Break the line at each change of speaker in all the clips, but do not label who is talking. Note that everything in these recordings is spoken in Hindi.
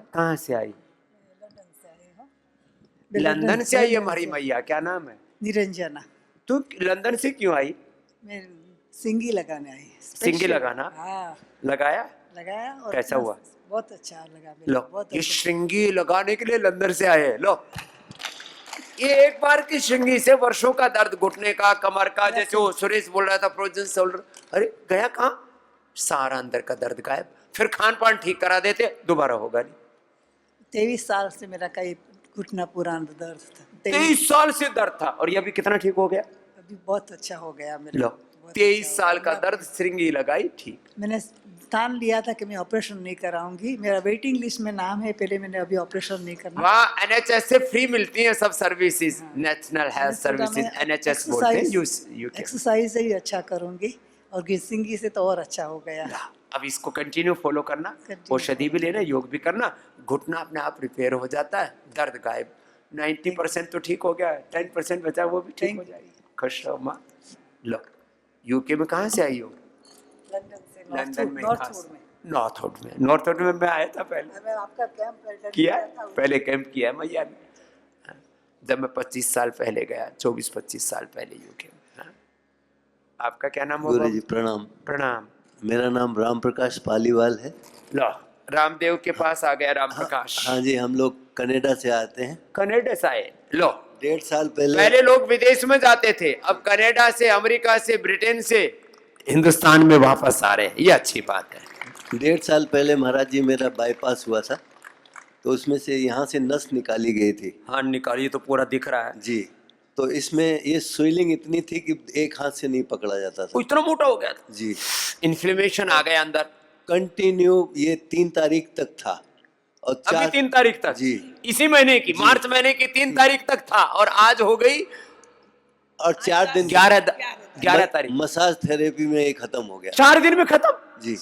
कहाँ से आई?
लंदन से आई हूँ।
लंदन से आई हमारी मैया, क्या नाम है?
निरंजना।
तू लंदन से क्यों आई?
मैं सिंगी लगाने आई।
सिंगी
स्पेशल।
लगाना?
हाँ,
लगाया?
लगाया और
कैसा
प्लस
हुआ?
बहुत अच्छा लगा मेरे
लो,
को, बहुत
ये
अच्छा।
श्रृंगी लगाने के लिए लंदन से आए हैं। लो, ये एक बार की श्रृंगी से वर्षों का दर्द, घुटने का, कमर का, जैसे वो सुरेश बोल रहा था फ्रोजन शोल्डर, अरे गया कहाँ? सारा अंदर का दर्द गायब। फिर खान पान ठीक करा देते, दोबारा होगा नहीं।
23 साल से मेरा कई घुटना पुराना दर्द था।
23 साल से दर्द था और ये अभी कितना ठीक हो गया?
अभी बहुत अच्छा हो गया मेरे
लो,
को, बहुत
23
अच्छा हो
साल
गया।
का दर्द, श्रृंगी लगाई, ठीक।
मैंने ठान लिया था कि मैं ऑपरेशन नहीं कराऊंगी। मेरा वेटिंग लिस्ट में नाम है, पहले मैंने अभी ऑपरेशन नहीं करना।
वहाँ NHS से फ्री मिलती हैं सब services, national health services, NHS बोलते हैं यूके।
एक्सरसाइज ही अच्छा करूंगी और सिंगी से तो और अच्छा हो गया।
अब इसको कंटिन्यू फॉलो करना, औषधि भी लेना, योग भी करना, घुटना अपने आप रिपेयर हो जाता है, दर्द गायब। 90% तो ठीक हो गया, 10% बचा वो भी ठीक हो जाएगी। खुश रहो माँ। लो, यूके में कहाँ से आई हो? लंदन में। नॉर्थ वुड में मैं आया था पहले।
मैं आपका कैंप
किया है? पहले कैंप किया है मैया ने, जब मैं 25 साल पहले गया, 24-25 साल पहले यूके में। हाँ। आपका क्या नाम होगा?
गुरु जी प्रणाम।
प्रणाम।
मेरा नाम राम प्रकाश पालीवाल है।
लो, रामदेव के पास आ गया राम प्रकाश।
हाँ जी, हम लोग कनाडा से आते हैं।
कनाडा से आए? लो,
1.5 साल पहले
पहले लोग विदेश में जाते थे, अब कनाडा से, अमेरिका से, ब्रिटेन से हिंदुस्तान में वापस आ रहे हैं, ये अच्छी बात है।
1.5 साल पहले महाराज जी मेरा बाईपास हुआ था, तो उसमें से यहाँ से नस निकाली गई थी।
हाँ, निकालिए तो पूरा दिख रहा है
जी। तो इसमें ये स्वेलिंग इतनी थी कि एक हाथ से नहीं पकड़ा जाता था।
इतना मोटा हो गया था
जी।
इन्फ्लेमेशन आ गया अंदर।
कंटिन्यू ये 3 तारीख तक था और
अभी 3 तारीख तक?
जी।
इसी महीने की, मार्च महीने की 3 तारीख तक था और आज हो गई
और 4 दिन
11 तारीख।
मसाज थेरेपी में ये खत्म हो गया।
4 दिन में खत्म?
जी। ये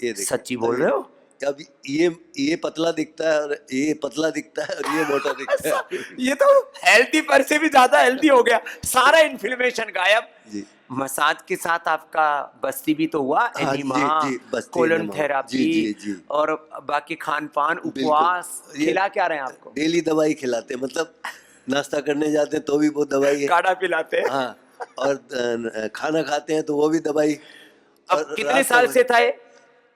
देखिए।
सच्ची बोल रहे हो?
अब ये पतला दिखता है और ये पतला दिखता है और ये मोटा दिखता है।
ये तो हेल्दी पर से भी ज्यादा हेल्दी हो गया, सारा इन्फ्लेमेशन गायब।
जी।
मसाज के साथ आपका बस्ती भी तो हुआ,
हाँ,
एनिमा,
जी, बस्ती,
कोलन
एनिमा।
थेरापी,
जी, जी।
और बाकी खान पान, उपवास, खिला क्या रहे हैं आपको?
डेली दवाई खिलाते हैं, मतलब नाश्ता करने जाते हैं तो भी वो दवाई है।
काढ़ा पिलाते हैं।
हाँ, और खाना खाते हैं तो वो भी दवाई।
अब कितने साल से था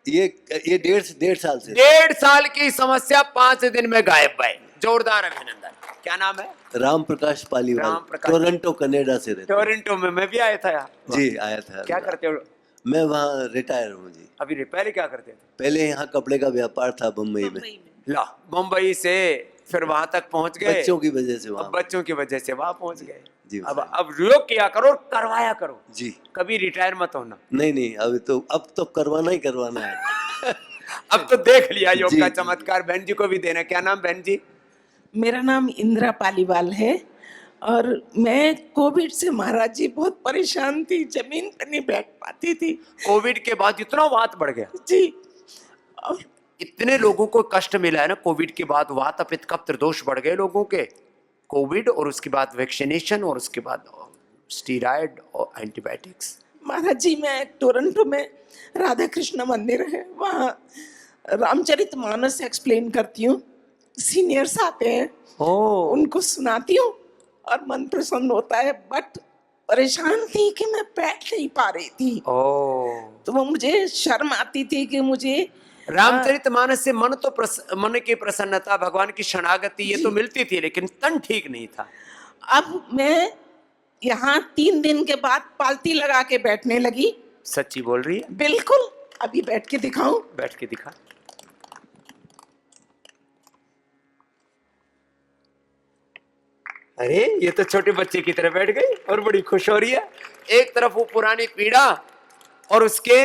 ये 1.5 साल से।
1.5 साल की समस्या 5 दिन में गायब भाई, जोरदार अभिनंदन। क्या नाम है?
राम प्रकाश पालीवाल,
राम प्रकाश।
टोरंटो कनाडा से रहते।
टोरंटो में मैं भी आया था यार।
जी, आया था।
क्या करते हो?
मैं वहाँ रिटायर हूँ जी।
अभी पहले क्या करते थे?
पहले यहाँ कपड़े का व्यापार था बम्बई में।
ला, मुंबई से फिर वहां तक पहुंच गए,
बच्चों की वजह से वहाँ।
बच्चों की वजह से वहां पहुंच गए
जी।
अब योग किया करो, करवाया करो
जी।
कभी रिटायर मत होना।
नहीं, अभी तो अब तो करवाना ही करवाना है।
अब तो देख लिया योग
जी,
का
जी,
चमत्कार। बहन जी को भी देना। क्या नाम बहन जी?
मेरा नाम इंदिरा पालीवाल है और मैं कोविड से महाराज जी बहुत परेशान थी, जमीन पर नहीं बैठ पाती थी।
कोविड के बाद इतना वात बढ़ गया
जी, और
इतने लोगों को कष्ट मिला है ना कोविड के बाद, वात पित्त कफ त्रिदोष बढ़ गए लोगों के। कोविड और उसके बाद वैक्सीनेशन और उसके बाद स्टीरॉयड और एंटीबायोटिक्स।
महाराज जी मैं टोरंटो में राधा कृष्ण मंदिर है, वहाँ रामचरितमानस एक्सप्लेन करती हूँ। सीनियर्स आते हैं, उनको सुनाती हूँ और मन प्रसन्न होता है। बट परेशान थी कि मैं बैठ नहीं पा रही थी, तो वो मुझे शर्म आती थी कि मुझे
रामचरितमानस से मन की प्रसन्नता, भगवान की शरणागति ये तो मिलती थी, लेकिन तन ठीक नहीं था।
अब मैं यहाँ 3 दिन के बाद पालती लगा के बैठने लगी।
सच्ची बोल रही है?
बिल्कुल। अभी बैठ के दिखाऊं?
बैठ के दिखा। अरे ये तो छोटे बच्चे की तरह बैठ गई और बड़ी खुश हो रही है। एक तरफ वो पुरानी पीड़ा और उसके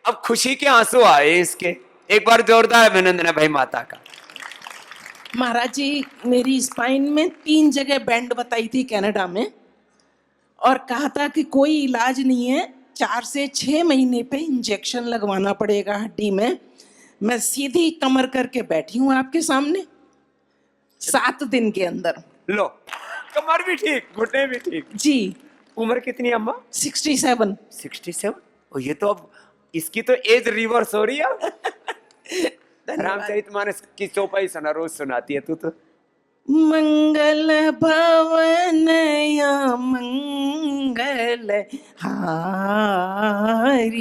अब खुशी के आंसू आए इसके। एक बार जोरदार अभिनंदन है भाई माता का।
महाराज जी मेरी स्पाइन में 3 जगह बैंड बताई थी कनाडा में और कहा था कि कोई इलाज नहीं है, 4 से 6 महीने पे इंजेक्शन लगवाना पड़ेगा हड्डी में। मैं सीधी कमर करके बैठी हूँ आपके सामने 7 दिन के अंदर।
लो, कमर भी ठीक, घुटने भी ठीक।
जी।
उम्र कितनी अम्मा?
67।
67? और ये तो अब इसकी तो एज रिवर्स हो रही है। रामचरितमानस की चौपाई सुना, रोज सुनाती है तू तो।
मंगल भवन या मंगल हारी,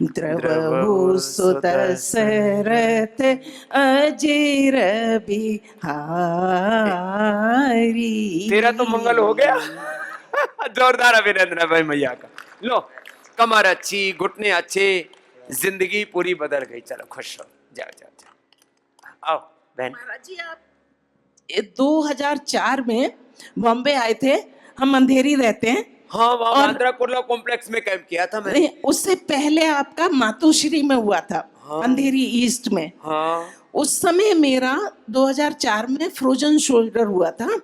द्रवहु सुत सरथ अजीर बिहारी।
तेरा तो मंगल हो गया। जोरदार अभिनंदन है भाई मैया का। लो, कमर अच्छी, घुटने अच्छे, जिंदगी पूरी बदल गई। चलो खुश हो, जाओ जाओ जाओ। आओ बहन।
महाराज जी, आप 2004 में बॉम्बे आए थे, हम अंधेरी रहते हैं।
हाँ, वहाँ
और-
बांद्रा कुर्ला कॉम्प्लेक्स में कैंप किया था मैंने।
नहीं, उससे पहले आपका मातोश्री में हुआ था,
हाँ।
अंधेरी ईस्ट में।
हाँ।
उस समय मेरा 2004 में फ्रोजन शोल्डर हुआ था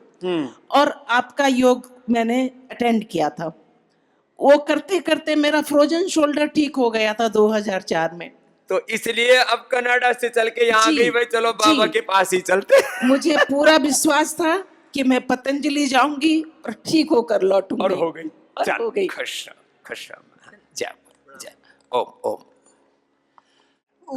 और आपका योग मैंने अटेंड किया था। वो करते करते मेरा फ्रोजन शोल्डर ठीक हो गया था 2004 में।
तो इसलिए अब कनाडा से चल के यहाँ
जी,
गई भाई, चलो बाबा
जी।
के पास ही चलते।
मुझे पूरा विश्वास था कि मैं पतंजलि जाऊंगी और ठीक होकर लौटूंगी।
और हो गई।
और
चल,
हो गई।
खुश रहो, खुश रहो। जाओ जाओ। ओम ओम।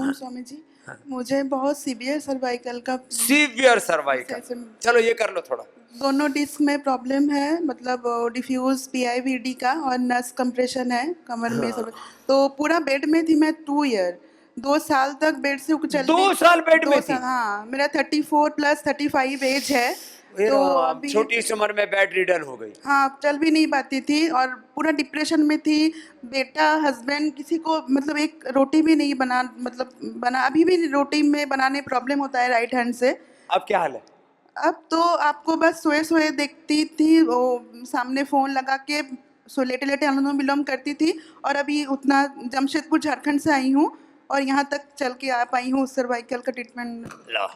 ओम स्वामी जी, मुझे बहुत सीवियर सर्वाइकल का
सीवियर सर्वाइकल।
ऐसे-
चलो ये कर लो थोड़ा।
दोनों डिस्क में प्रॉब्लम है, मतलब डिफ्यूज PIVD का, और नस कंप्रेशन है कमर में सब। तो पूरा बेड में थी मैं 2 ईयर, 2 साल तक बेड से चल
2 साल बेड में थी?
हाँ, मेरा 34 प्लस 35 एज है।
तो
तो अभी
छोटी सी उम्र में बेड रिडन हो गई।
हाँ, चल भी नहीं पाती थी और पूरा डिप्रेशन में थी। बेटा, हस्बैंड, किसी को मतलब एक रोटी भी नहीं बना, अभी भी रोटी में बनाने प्रॉब्लम होता है राइट हैंड से।
अब क्या हाल है?
अब तो आपको बस सोए सोए देखती थी, वो सामने फोन लगा के लेटे लेटे अनुलोम विलोम करती थी। और अभी उतना जमशेदपुर झारखंड से आई हूँ और यहाँ तक चल के आ पाई हूँ सर्वाइकल का ट्रीटमेंट।
लो,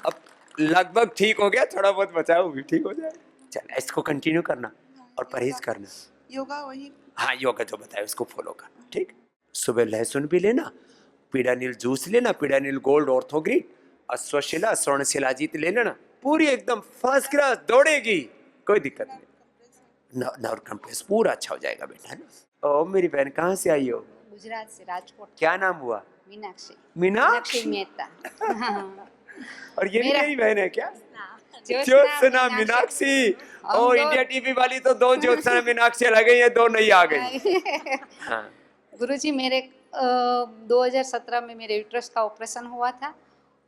अब लगभग ठीक हो गया, थोड़ा बहुत बचा है, वो भी ठीक हो जाए। चल, इसको कंटिन्यू करना और परहेज करना।
योगा वही।
हाँ, योगा जो बताया उसको फॉलो करना, ठीक। सुबह लहसुन भी लेना, पीडानिल जूस लेना, पीडानिल गोल्ड ऑर्थोग्रीन, अश्वशिला स्वर्णशिलाजीत ले लेना। पूरी एकदम फर्स्ट क्लास दौड़ेगी, कोई दिक्कत नहीं। नर्व कंप्रेस पूरा अच्छा हो जाएगा बेटा, है ना। ओ मेरी बहन, कहाँ से आई हो?
गुजरात से, राजकोट।
क्या नाम हुआ?
मीनाक्षी।
मीनाक्षी
मेहता।
और ये भी
मेरा-
मेरी बहन है क्या?
ज्योत्सना
ज्योत्सना मीनाक्षी।
हम
ओ,
दो-
इंडिया टीवी वाली तो 2 ज्योत्सना मीनाक्षी आ गई है, 2 नई आ गई। हाँ।
गुरुजी, मेरे 2017 में मेरे यूट्रस का ऑपरेशन हुआ था।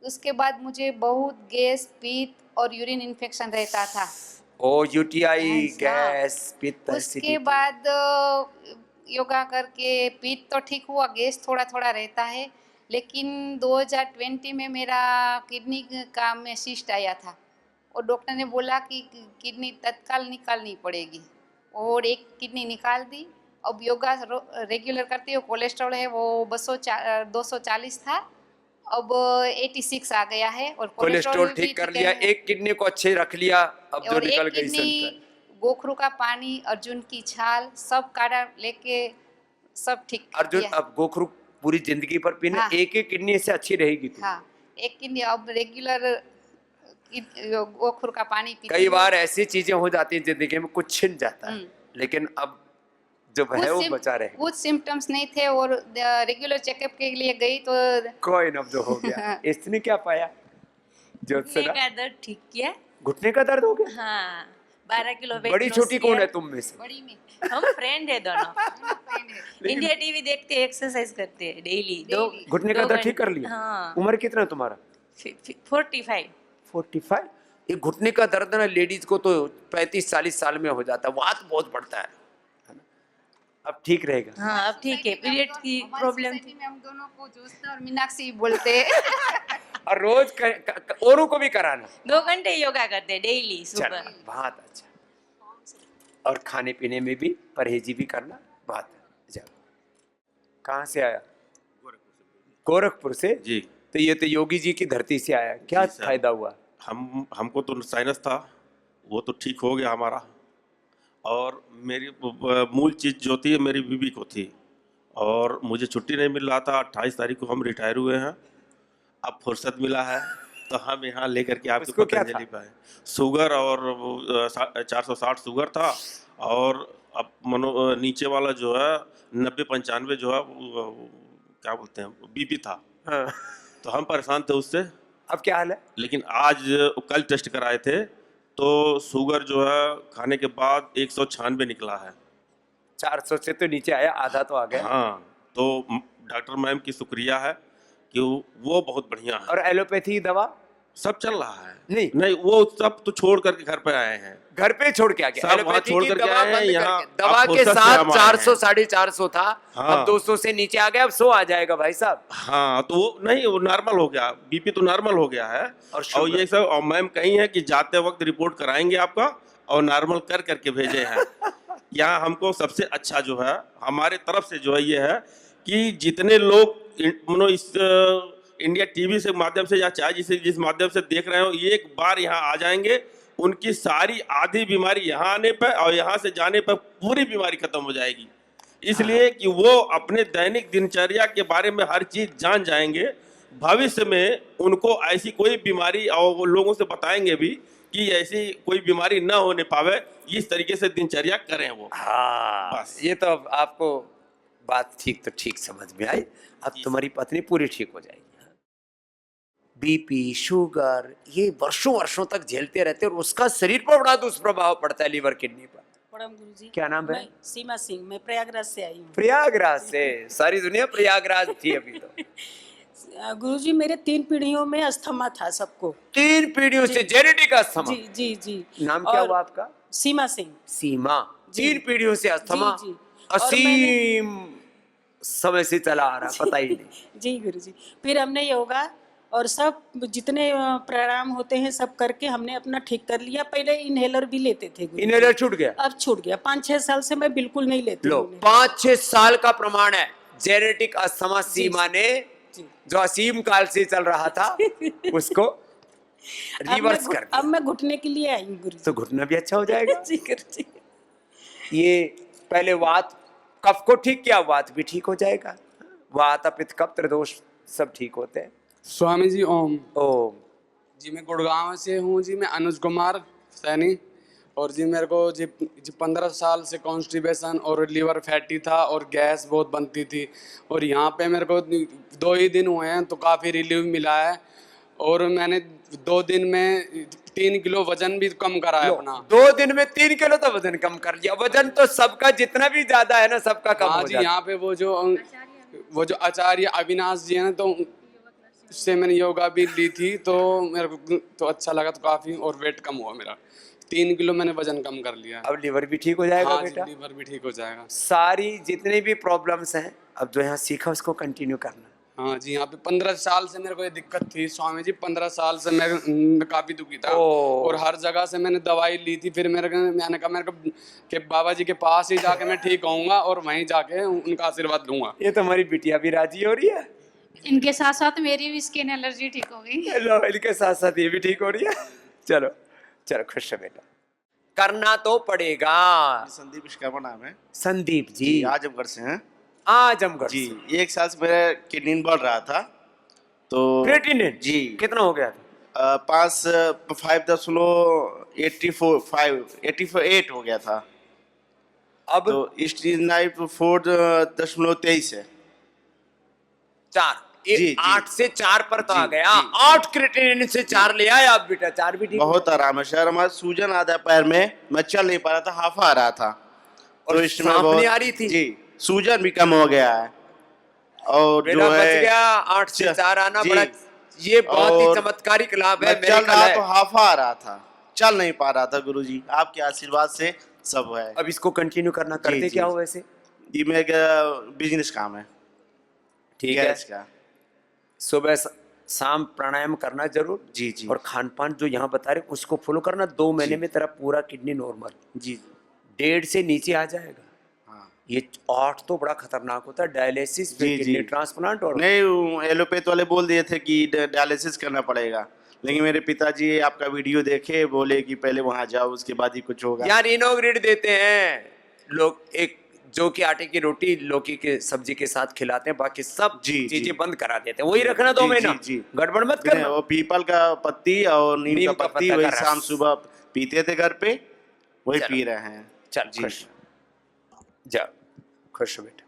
उसके बाद मुझे बहुत गैस, पित्त और यूरिन इन्फेक्शन रहता था।
ओ, UTI,
हाँ।
गैस, पित्त,
उसके
acidity।
बाद योगा करके पित्त तो ठीक हुआ, गैस थोड़ा थोड़ा रहता है। लेकिन 2020 में मेरा किडनी का में सिस्ट आया था और डॉक्टर ने बोला कि किडनी तत्काल निकालनी पड़ेगी, और एक किडनी निकाल दी। अब योगा रेगुलर करती हूँ। कोलेस्ट्रॉल है वो 240 था, अब 86 आ गया है। और
कोलेस्ट्रॉल
भी
ठीक कर
है।
लिया, एक किडनी को अच्छे रख लिया, अब जो
और
निकल
एक
गई
किडनी
संकट।
गोखरू का पानी, अर्जुन की छाल सब काढ़ा लेके सब ठीक कर
अर्जुन,
दिया।
अब गोखरू पूरी जिंदगी पर पीना।
हाँ।
एक किडनी से अच्छी रहेगी तू।
हाँ, एक किडनी अब रेगुलर गोखरू का पानी पीती
कई
हूँ।
बार ऐसी चीजें हो जाती हैं जिंदगी में, कुछ छिन जाता है, लेकिन अब जो है वो बचा रहे।
कुछ सिम्टम्स नहीं थे और रेगुलर चेकअप के लिए गई तो
कोई न जो हो गया। इसने क्या पाया?
घुटने का दर्द ठीक किया।
घुटने का दर्द हो गया?
हाँ, 12 किलो वेट
बड़ी
लॉस
छोटी
किया।
कौन है तुम में से?
बड़ी में
हम फ्रेंड है दोनों। इंडिया टीवी देखते हैं, एक्सरसाइज करते हैं डेली।
घुटने का दर्द ठीक कर लिया?
हाँ।
उम्र कितना है तुम्हारा?
45।
45। ये घुटने का दर्द ना लेडीज को तो 35-40 साल में हो जाता है, वात बहुत बढ़ता है ना? अब ठीक रहेगा।
हाँ, अब ठीक है। पीरियड की प्रॉब्लम
सोसाइटी में हम दोनों को ज्योत्सना और मीनाक्षी बोलते हैं।
और रोज औरों को भी कराना।
2 घंटे योगा करते हैं डेली
चल,
सुबह।
बहुत अच्छा। और खाने पीने में भी परहेजी भी करना, बहुत अच्छा। कहाँ से आया? गोरखपुर से।
जी।
तो ये तो योगी जी की धरती से आया, क्या
जी सर।
फायदा हुआ?
हमको तो साइनस था, वो तो ठीक हो गया हमारा। और मेरी मूल चीज़ जो थी मेरी बीवी को थी, और मुझे छुट्टी नहीं मिल रहा था। 28 तारीख को हम रिटायर हुए हैं, अब फुर्सत मिला है तो हम यहाँ लेकर के आपको
उसको क्या
पतंजलि पाए। शुगर और 460 शुगर था, और अब नीचे वाला जो है 90-95 जो है क्या बोलते हैं बीपी था,
हाँ।
तो हम परेशान थे उससे।
अब क्या हाल है?
लेकिन आज कल टेस्ट कराए थे तो शुगर जो है खाने के बाद 196 निकला है।
400 से तो नीचे आया, आधा तो आ गया।
हाँ, तो डॉक्टर मैम की शुक्रिया है कि वो बहुत बढ़िया है।
और एलोपैथी दवा
सब चल रहा है।
नहीं।
वो सब तो छोड़ करके घर पे आए हैं।
घर पे छोड़ के आ गया,
सब वहाँ
एलोपैथी
छोड़
की
करके
दवा
आए हैं,
बंद
यहाँ
करके। दवा
आप
के
फुर्सत से
साथ
हम आए
400
हैं।
450 था,
हाँ।
अब 200 से नीचे आ गया, अब 100 आ जाएगा भाई साहब।
हाँ, तो वो नहीं, वो नॉर्मल हो गया, बीपी तो नॉर्मल हो गया है।
और
और ये सब, और मैम कही है कि जाते वक्त रिपोर्ट कराएंगे आपका और नॉर्मल कर करके भेजे हैं। यहाँ हमको सबसे अच्छा जो है हमारे तरफ से जो है ये है कि जितने लोग इस इंडिया टीवी से माध्यम से या चाहे जिस माध्यम से देख रहे हो, एक बार यहाँ आ जाएंगे, उनकी सारी आधी बीमारी यहाँ आने पर और यहाँ से जाने पर पूरी बीमारी खत्म हो जाएगी। इसलिए कि वो अपने दैनिक दिनचर्या के बारे में हर चीज जान जाएंगे। भविष्य में उनको ऐसी कोई बीमारी, और वो लोगों से बताएंगे भी कि ऐसी कोई बीमारी ना होने पावे, इस तरीके से दिनचर्या करें वो।
हाँ,
बस।
ये तो अब आपको बात ठीक समझ में आई। अब तुम्हारी पत्नी पूरी ठीक हो जाएगी। बीपी, शुगर, ये वर्षों वर्षों तक झेलते रहते हैं और उसका शरीर पर बड़ा दुष्प्रभाव पड़ता है, लीवर किडनी पर।
प्रणाम गुरुजी।
क्या नाम है?
मैं सीमा सिंह, मैं प्रयागराज से आई हूँ।
प्रयागराज से? सारी दुनिया प्रयागराज थी अभी तो।
गुरुजी, मेरे 3 पीढ़ियों में अस्थमा था सबको।
3 पीढ़ियों से जेनेटिक अस्थमा?
जी जी जी।
नाम क्या हुआ आपका?
सीमा सिंह।
सीमा।
जी।
3 पीढ़ियों से अस्थमा?
जी, जी।
असीम समय से चला आ रहा, पता ही नहीं।
जी गुरुजी। फिर हमने योगा और सब जितने प्राणायाम होते हैं सब करके हमने अपना ठीक कर लिया। पहले इनहेलर भी लेते थे गुरुजी।
इनहेलर छूट गया?
अब छूट गया। 5-6 साल से मैं बिल्कुल नहीं लेती
लो,
हूँ।
5-6 साल का प्रमाण है। जेनेटिक अस्थमा सीमा ने
जी।
जो असीम काल से चल रहा था उसको रिवर्स कर दिया।
अब मैं घुटने के लिए आई हूँ गुरुजी।
तो घुटना भी अच्छा हो जाएगा।
जी गुरुजी।
ये पहले वात कफ को ठीक किया, वात भी ठीक हो जाएगा। वात पित्त कफ त्रिदोष सब ठीक होते हैं।
स्वामी जी ओम।
ओम।
जी मैं गुड़गांव से हूँ जी, मैं अनुज कुमार सैनी। और जी मेरे को जी 15 साल से कॉन्स्टिपेशन और लीवर फैटी था और गैस बहुत बनती थी। और यहाँ पे मेरे को 2 ही दिन हुए हैं तो काफ़ी रिलीफ मिला है। और मैंने 2 दिन में 3 किलो वजन भी कम करा है अपना।
2 दिन में 3 किलो तो वजन कम कर लिया। वजन तो सबका जितना भी ज्यादा है ना, सबका कम
हाँ
हो
जी,
जाता है।
यहाँ पे वो जो आचार्य अविनाश जी है ना, तो उससे मैंने योगा भी ली थी तो मेरे को तो अच्छा लगा तो काफ़ी, और वेट कम हुआ मेरा। 3 किलो मैंने वजन कम कर लिया।
अब लीवर भी ठीक हो जाएगा।
हाँ
बेटा,
जी, लीवर भी ठीक हो जाएगा।
सारी जितनी भी प्रॉब्लम्स हैं अब जो यहाँ सीखा उसको कंटिन्यू करना।
हाँ जी, यहाँ पे 15 साल से मेरे को ये दिक्कत थी स्वामी जी। 15 साल से मैं काफी दुखी था और हर जगह से मैंने दवाई ली थी। फिर मैंने कहा मेरे को कि बाबा जी के पास ही जाके मैं ठीक होऊंगा और वहीं जाके उनका आशीर्वाद लूंगा।
ये तो हमारी बिटिया भी राजी हो रही है।
इनके साथ साथ मेरी भी स्किन एलर्जी ठीक हो गई।
लो, इनके साथ साथ ये भी ठीक हो रही है। चलो चलो, खुश है बेटा, करना तो पड़ेगा।
संदीप विश्वकर्मा नाम है।
संदीप जी
आजमगढ़ से हैं।
आजमगढ़
जी।
से।
1 साल से मेरा किडनी बढ़ रहा था तो
क्रिएटिनिन
जी
कितना हो गया था?
5.84 हो गया था।
अब
तो स्टीनाइट 4.23 है।
4
जी,
8 से 4 पर तो आ
जी,
गया।
जी,
8 क्रिएटिनिन से 4 ले आए आप बेटा। 4 भी ठीक
बहुत आराम है सर। हमारा सूजन आधा पैर में, मैं चल नहीं पा रहा था, हाफा आ रहा था।
और
तो इसमें
सांप
बहुत
नहीं आ रही थी?
जी, सूजन भी कम हो गया है। और
बेटा
जो
बच
है
गया। 8 से 4 आना
जी।
बड़ा, ये बहुत ही
और
चमत्कारिक लाभ है।
मैं चल
मेडिकल
रहा
है।
तो हाफा आ रहा था, चल नहीं पा रहा था गुरुजी। आपके आशीर्वाद से सब है।
अब इसको कंटिन्यू करना।
जी,
करते
जी।
क्या हो वैसे?
ये मेरा बिजनेस काम है,
ठीक है।
गैस का।
सुबह शाम प्राणायाम करना जरूर।
जी जी।
और खान पान जो यहाँ बता रहे उसको फॉलो करना। 2 महीने में तेरा पूरा किडनी नॉर्मल।
जी।
1.5 से नीचे आ जाएगा।
हाँ।
ये 8 तो बड़ा खतरनाक होता है। डायलिसिस,
जी,
किडनी
जी।
ट्रांसप्लांट। और
नहीं, एलोपैथ वाले बोल दिए थे कि डायलिसिस करना पड़ेगा, लेकिन मेरे पिताजी आपका वीडियो देखे, बोले कि पहले वहां जाओ उसके बाद ही कुछ होगा।
यार इनोग्रेड देते हैं लोग, एक जौ के आटे की रोटी लौकी के सब्जी के साथ खिलाते हैं, बाकी सब
जी,
चीजें
जी।
बंद करा देते हैं। वही रखना 2
जी,
महीना।
जी, जी।
गड़बड़ मत
नहीं,
करना।
वो पीपल का पत्ती और नीम का पत्ती
पत्ता
वही
का
शाम
रस।
सुबह पीते थे घर पे, वही
चलो।
पी रहे हैं।
चल
जी।
खुश जा, खुश हो बेटा।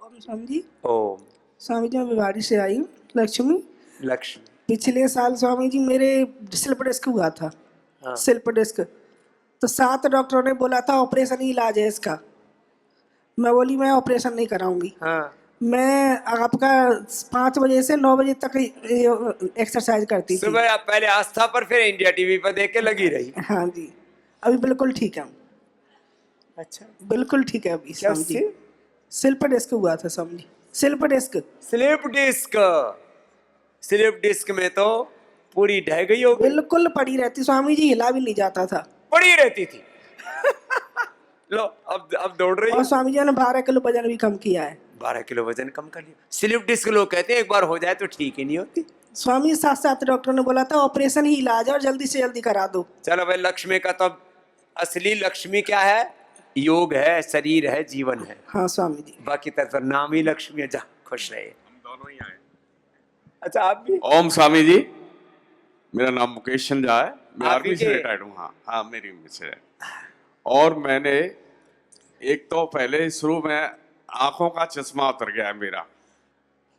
ओम स्वामी जी।
ओम।
स्वामी जी, मैं भिवाड़ी से आई हूँ, लक्ष्मी।
लक्ष्मी।
पिछले साल स्वामी जी मेरे स्लिप डिस्क हुआ था।
हाँ।
स्लिप डिस्क तो 7 डॉक्टरों ने बोला था ऑपरेशन ही इलाज है इसका। मैं बोली मैं ऑपरेशन नहीं कराऊंगी।
हाँ।
मैं आपका 5 बजे से 9 बजे तक एक्सरसाइज करती थी।
सुबह आप पहले आस्था पर, फिर इंडिया टीवी पर देख के लगी रही।
हाँ जी, अभी बिल्कुल ठीक है।
अच्छा,
बिल्कुल ठीक है अभी।
क्या
स्वामी जी,
उससे?
स्लिप डिस्क हुआ था Swami ji. Slip disc.
Slip disc. Slip disc में तो पूरी ढह गई होगी।
बिल्कुल पड़ी रहती स्वामी जी, हिला भी नहीं जाता था।
पड़ी रहती थी। लो अब दौड़ रही
और
है।
स्वामी जी ने 12 किलो वजन भी कम किया है।
12 किलो वजन कम कर लिया। स्लिप डिस्क लोग कहते हैं एक बार हो जाए तो ठीक ही नहीं होती।
स्वामी 7 डॉक्टरों ने बोला था ऑपरेशन ही इलाज है और जल्दी से जल्दी करा दो।
चलो भाई, लक्ष्मी का तो अब असली लक्ष्मी क्या है? योग है, शरीर है, जीवन है।
हाँ स्वामी जी।
बाकी तो नाम ही लक्ष्मी है। जा, खुश रहे।
हम दोनों ही आए।
अच्छा, आप भी?
ओम स्वामी जी, मेरा नाम मुकेश चंद्रा है। मैं
आप
आर्मी
ही
से
के?
रिटायर्ड हूँ। हाँ हाँ, मेरी से है। और मैंने एक तो पहले शुरू में आंखों का चश्मा उतर गया है मेरा।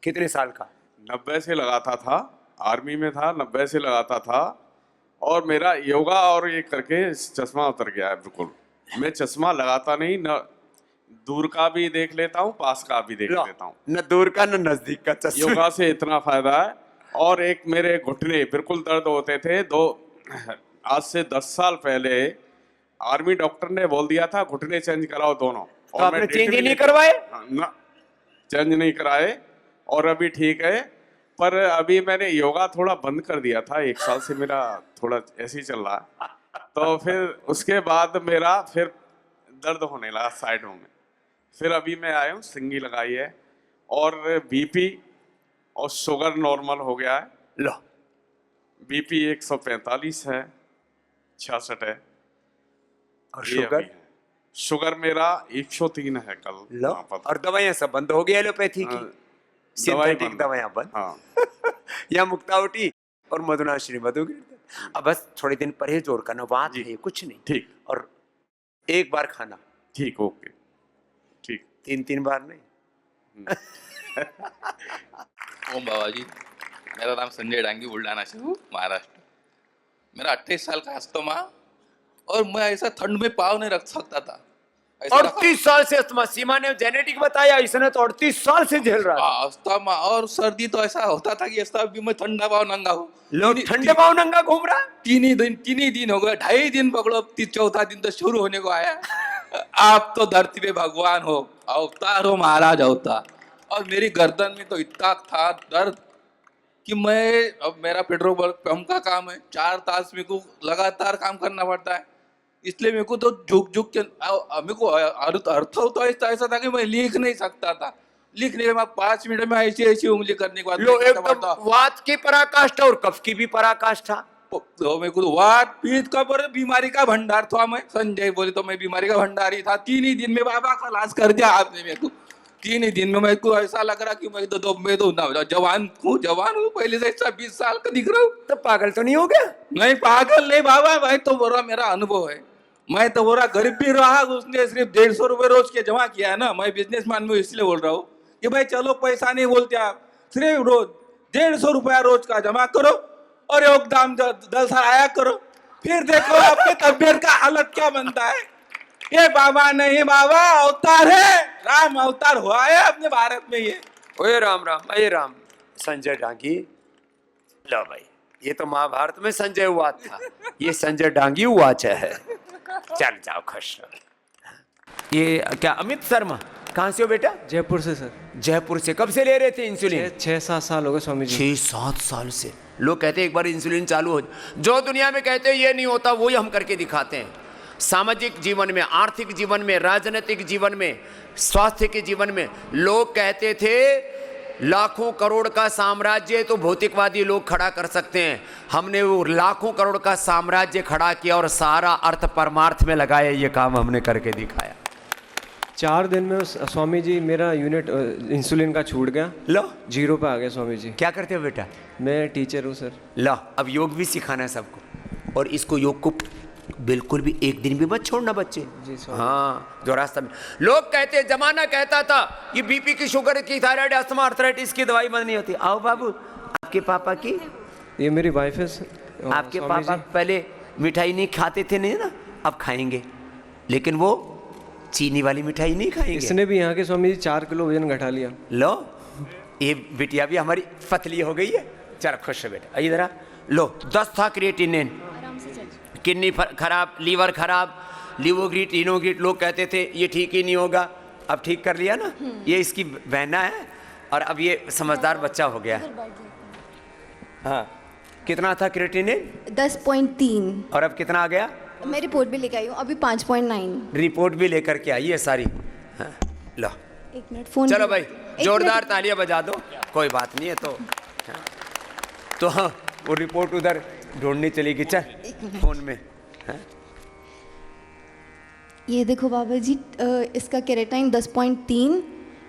कितने साल का?
90 से लगाता था, आर्मी में था, 90 से लगाता था। और मेरा योगा और ये करके चश्मा उतर गया है बिल्कुल। मैं चश्मा लगाता नहीं, न दूर का भी देख लेता हूँ, पास का भी देख लेता हूँ।
न दूर का न नजदीक का चश्मा।
योगा से इतना फायदा है। और एक मेरे घुटने बिल्कुल दर्द होते थे। आज से 10 साल पहले आर्मी डॉक्टर ने बोल दिया था घुटने चेंज कराओ दोनों।
तो आपने चेंज ही नहीं करवाए?
ना, चेंज नहीं कराए और अभी ठीक है। पर अभी मैंने योगा थोड़ा बंद कर दिया था, 1 साल से मेरा थोड़ा ऐसे ही चल रहा है। तो फिर उसके बाद मेरा फिर दर्द होने लगा साइडों में। फिर अभी मैं आया हूँ, सिंगी लगाई है और बीपी और शुगर नॉर्मल हो गया है।
लो,
बीपी 145 है, 66 है।
और
ये
शुगर?
अभी है। शुगर मेरा 103 है कल।
लो, और दवाइयाँ सब बंद हो गई एलोपैथी की, सिंथेटिक दवाइयाँ बंद।
हाँ।
या मुक्तावटी और मधुनाश्री मधु। अब बस थोड़े दिन परहेज और करना, बात है कुछ नहीं।
ठीक।
और एक बार खाना।
ठीक, ओके, ठीक।
3 बार नहीं।
ओम बाबा जी, मेरा नाम संजय डांगी, बुल्ढाना से हूँ, महाराष्ट्र। मेरा 28 साल का अस्थमा और मैं ऐसा ठंड में पाँव नहीं रख सकता था।
38 साल से अस्थमा। सीमा ने जेनेटिक बताया, इसने तो 38 साल से झेल रहा था।
अस्थमा और सर्दी तो ऐसा होता था कि ऐसा भी मैं ठंडा पाँव नंगा हूँ।
लोग ठंडे पाँव नंगा घूम रहा।
3 ही दिन हो गए, 2.5 दिन पकड़ो, 4था दिन तो शुरू होने को आया। आप तो धरती पे भगवान हो, अवतार हो, महाराज अवतार। और मेरी गर्दन में तो इतना था दर्द कि मैं, अब मेरा पेट्रोल पंप का काम है, 4 तास मेरे को लगातार काम करना पड़ता है। इसलिए मेरे को तो झुक के मेरे को अर्थ तो ऐसा था कि मैं लिख नहीं सकता था। लिखने के बाद 5 मिनट में ऐसी उंगली करने के बाद
लो, एकदम वात की पराकाष्ठा और कफ की भी पराकाष्ठा।
तो मेरे को वात पीत का पर बीमारी का भंडार था। मैं संजय बोले तो मैं बीमारी का भंडारी था। 3 ही दिन में बाबा खलास कर दिया आपने मेरे को। 3 ही दिन में मेरे को ऐसा लग रहा कि मैं तो जवान हूँ पहले से। 20 साल का दिख रहा हूँ।
तो पागल तो नहीं हो गया?
नहीं, पागल नहीं बाबा, मैं तो बोला, मेरा अनुभव है। मैं तो बोला, गरीब भी रहा, उसने सिर्फ 150 रुपए रोज के जमा किया है ना। मैं बिजनेसमैन में इसलिए बोल रहा हूँ कि भाई चलो पैसा नहीं बोलते आप, सिर्फ रोज 150 रुपया रोज का जमा करो और योगदान 10 साल आया करो, फिर देखो आपके तबियत का हालत क्या बनता है। ये बाबा नहीं, बाबा अवतार है, राम अवतार हुआ है अपने भारत में। ये
ओए राम राम, अये राम। संजय डांगी, लो भाई, ये तो महाभारत में संजय हुआ था, ये संजय डांगी हुआ है। चल जाओ, खुश रहो। ये क्या अमित शर्मा, कहाँ से हो बेटा?
जयपुर से सर।
जयपुर से। कब से ले रहे थे इंसुलिन?
6-7 साल हो गए स्वामी जी।
6-7 साल से। लोग कहते हैं एक बार इंसुलिन चालू हो, जो दुनिया में कहते हैं ये नहीं होता, वही हम करके दिखाते हैं। सामाजिक जीवन में, आर्थिक जीवन में, राजनीतिक जीवन में, स्वास्थ्य के जीवन में लोग कहते थे लाखों करोड़ का साम्राज्य तो भौतिकवादी लोग खड़ा कर सकते हैं। हमने वो लाखों करोड़ का साम्राज्य खड़ा किया और सारा अर्थ परमार्थ में लगाया। ये काम हमने करके दिखाया।
4 दिन में स्वामी जी मेरा यूनिट इंसुलिन का छूट गया।
लो,
0 पे आ गया स्वामी जी।
क्या करते हो बेटा?
मैं टीचर हूँ सर।
ला, अब योग भी सिखाना है सबको, और इसको योग को बिल्कुल भी एक दिन भी मत छोड़ना बच्चे।
जी स्वामी।
हाँ, जो रास्ता में लोग कहते, जमाना कहता था ये बीपी की, शुगर की, थायराइड, अस्थमा, आर्थराइटिस की दवाई बंद नहीं होती। आओ बाबू, आपके पापा की,
ये मेरी वाइफ है।
आपके
स्वामी
पापा
जी।
पहले मिठाई नहीं खाते थे नहीं ना, अब खाएंगे, लेकिन वो चीनी वाली मिठाई नहीं खाएंगे।
इसने भी यहाँ के स्वामी जी 4 किलो वजन घटा लिया।
लो, ये बिटिया भी हमारी पतली हो गई है। चलो खुश है बेटा, इधर आ। लो, 10 था क्रिएटिनिन, किडनी खराब, लीवर खराब, लिवोग्रीट, इनोग्रीट, लोग कहते थे ये ठीक ही नहीं होगा, अब ठीक कर लिया ना। ये इसकी बहना है और अब ये समझदार बच्चा हो गया। हाँ, कितना था क्रिएटिनिन?
10.3।
और अब कितना आ गया?
मैं रिपोर्ट भी लेके आई हूँ, अभी 5.9।
रिपोर्ट भी लेकर के आई है सारी। हाँ, लो
1 मिनट फोन।
चलो भाई, जोरदार तालियां बजा दो। कोई बात नहीं है तो। हाँ, तो हाँ, वो रिपोर्ट उधर ढूंढनी चलेगी। चल फोन में। हाँ?
ये देखो बाबा जी, इसका केराटिन 10.3,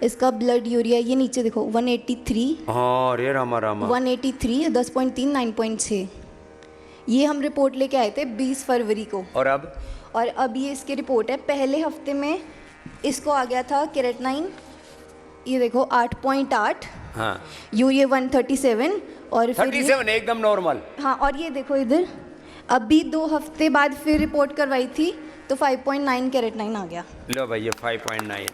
इसका ब्लड यूरिया ये नीचे देखो 183।
हाँ, रे रामा रामा।
183, 10.3, 9.6। ये हम रिपोर्ट लेके आए थे 20 फरवरी को।
और अब?
और अब ये इसकी रिपोर्ट है। पहले हफ्ते में इसको आ गया था केराटिन, ये देखो 8.8।
हाँ,
यूरिया 137 और फिर
37 एकदम नॉर्मल।
हाँ, और ये देखो इधर अभी 2 हफ्ते बाद फिर रिपोर्ट करवाई थी तो 5.9 केराटिन आ गया।
लो भाई, ये 5.9।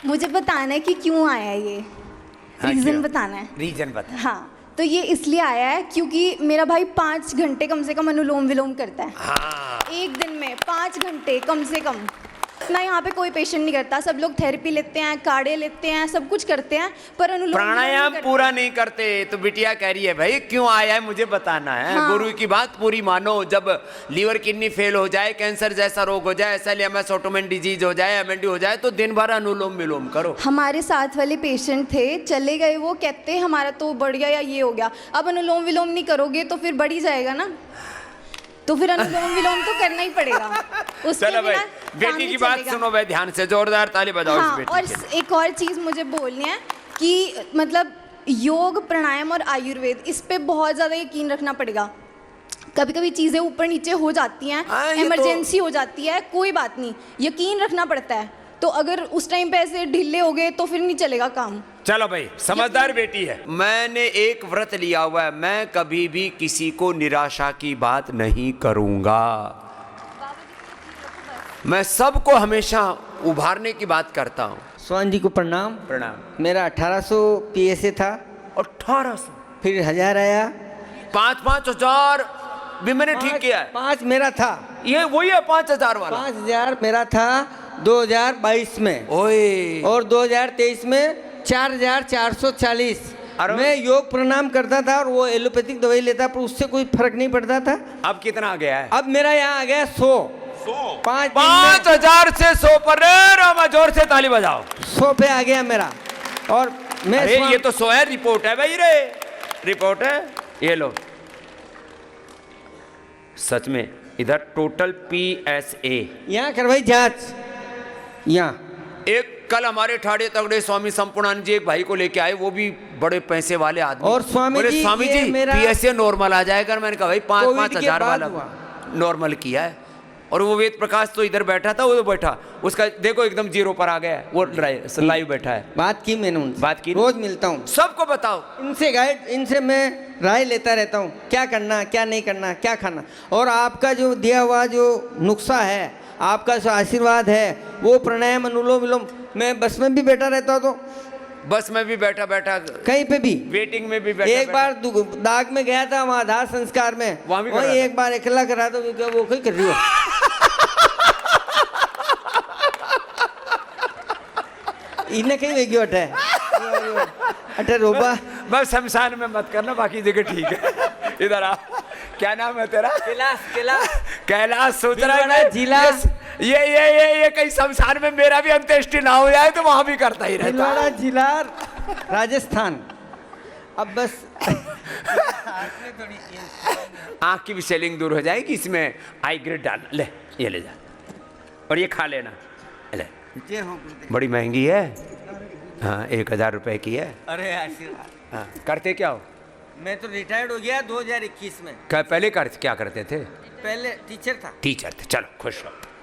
मुझे बताना है कि क्यों आया ये।
हाँ,
रीज़न
क्यों?
बताना है।
रीजन बता।
हाँ, तो ये इसलिए आया है क्योंकि मेरा भाई 5 घंटे कम से कम अनुलोम विलोम करता है।
हाँ,
एक दिन में 5 घंटे कम से कम। ना यहाँ पे कोई पेशेंट नहीं करता, सब लोग थेरेपी लेते हैं, काढ़े लेते हैं, सब कुछ करते हैं, पर अनुलोम
प्राणायाम पूरा नहीं करते। तो बिटिया कह रही है भाई क्यों आया है मुझे बताना है।
हाँ।
गुरु की बात पूरी मानो। जब लीवर किडनी फेल हो जाए, कैंसर जैसा रोग हो जाए, एसएलएमएस ऑटोमेन डिजीज हो जाए, एमएनडी हो जाए, तो दिन भर अनुलोम विलोम करो।
हमारे साथ वाले पेशेंट थे, चले गए, वो कहते हमारा तो बढ़ गया या ये हो गया। अब अनुलोम विलोम नहीं करोगे तो फिर बढ़ ही जाएगा ना, तो फिर अनुलोम विलोम तो करना ही पड़ेगा। उसके
चलो भाई,
बिना काम
बेटी
नहीं
की बात
चलेगा।
सुनो भाई ध्यान से, जोरदार ताली बजाओ।
हाँ,
इस बेटी
और
के लिए।
एक और चीज़ मुझे बोलनी है कि मतलब योग, प्राणायाम और आयुर्वेद, इस पे बहुत ज़्यादा यकीन रखना पड़ेगा। कभी कभी चीज़ें ऊपर नीचे हो जाती हैं,
हाँ, ये
इमरजेंसी हो जाती है, कोई बात नहीं, यकीन रखना पड़ता है। तो अगर उस टाइम पे ऐसे ढीले हो गए तो फिर नहीं चलेगा काम।
चलो भाई, समझदार बेटी है। मैंने एक व्रत लिया हुआ है, मैं कभी भी किसी को निराशा की बात नहीं करूंगा। मैं सबको हमेशा उभारने की बात करता हूँ।
स्वामी जी को प्रणाम।
प्रणाम।
मेरा 1800 PSA था।
1800?
फिर 1000 आया।
5-5 हजार भी मैंने ठीक किया है।
5 मेरा था।
ये वही है 5000 वाला।
5000 मेरा था 2022 में।
ओए।
और 2023 में 4440। मैं योग प्रणाम करता था और वो एलोपैथिक दवाई लेता, पर उससे कोई फर्क नहीं पड़ता था।
अब कितना आ गया है?
अब मेरा यहाँ आ गया 100।
5000 से 100 पर। रामा, जोर से ताली बजाओ।
100 पे आ गया मेरा। और मैं
अरे ये तो 100 है, रिपोर्ट है भाई रे, रिपोर्ट है। ये लो, सच में इधर टोटल PSA
यहाँ करवाई जांच। यहाँ
एक कल हमारे ठाड़े तगड़े स्वामी संपूर्णानंद जी एक भाई को लेके आए, वो भी बड़े पैसे वाले आदमी।
और स्वामी
बोले
जी,
स्वामी
ये
जी
मेरा
PSA नॉर्मल आ जाएगा। मैंने कहा भाई 5-5
के
हजार
बाद
वाला नॉर्मल किया है। और वो वेद प्रकाश तो इधर बैठा था, वो तो बैठा, उसका देखो एकदम 0 पर आ गया है, वो लाइव बैठा है।
बात की मैंने उनसे,
बात की,
रोज मिलता हूँ,
सबको बताओ।
इनसे मैं राय लेता रहता हूँ, क्या करना, क्या नहीं करना, क्या खाना। और आपका जो दिया हुआ जो नुस्खा है, आपका जो आशीर्वाद है, वो प्राणायाम, अनुलोम विलोम, मैं बस में भी बैठा रहता हूँ, तो
बस में भी बैठा बैठा,
कहीं पे भी,
वेटिंग में भी बैठा।
एक बार दाग में गया था, वहाँ आधार संस्कार में, वहीं एक बार अकेला करा था, वो कोई कर रही हो। इन्हें कहीं वेगी है अटे रोबा।
बस शमशान में मत करना, बाकी जगह ठीक है। इधर आ, क्या नाम है तेरा? कैलाश सोच रहा है जिला। ये कहीं शमशान में मेरा भी अंत्येष्टि ना हो जाए तो वहां भी करता ही रहता है।
जिला राजस्थान। अब बस
आँख की भी सेलिंग दूर हो जाएगी, इसमें आई ग्रेड डाल ले, ये ले जा और ये खा लेना। ले, बड़ी महंगी है। हाँ, 1000 रुपए की है।
अरे आशीर्वाद।
हाँ, करते क्या हो?
मैं तो रिटायर्ड हो गया 2021 में।
क्या पहले क्या करते थे?
पहले टीचर था।
टीचर थे, चलो खुश रहो।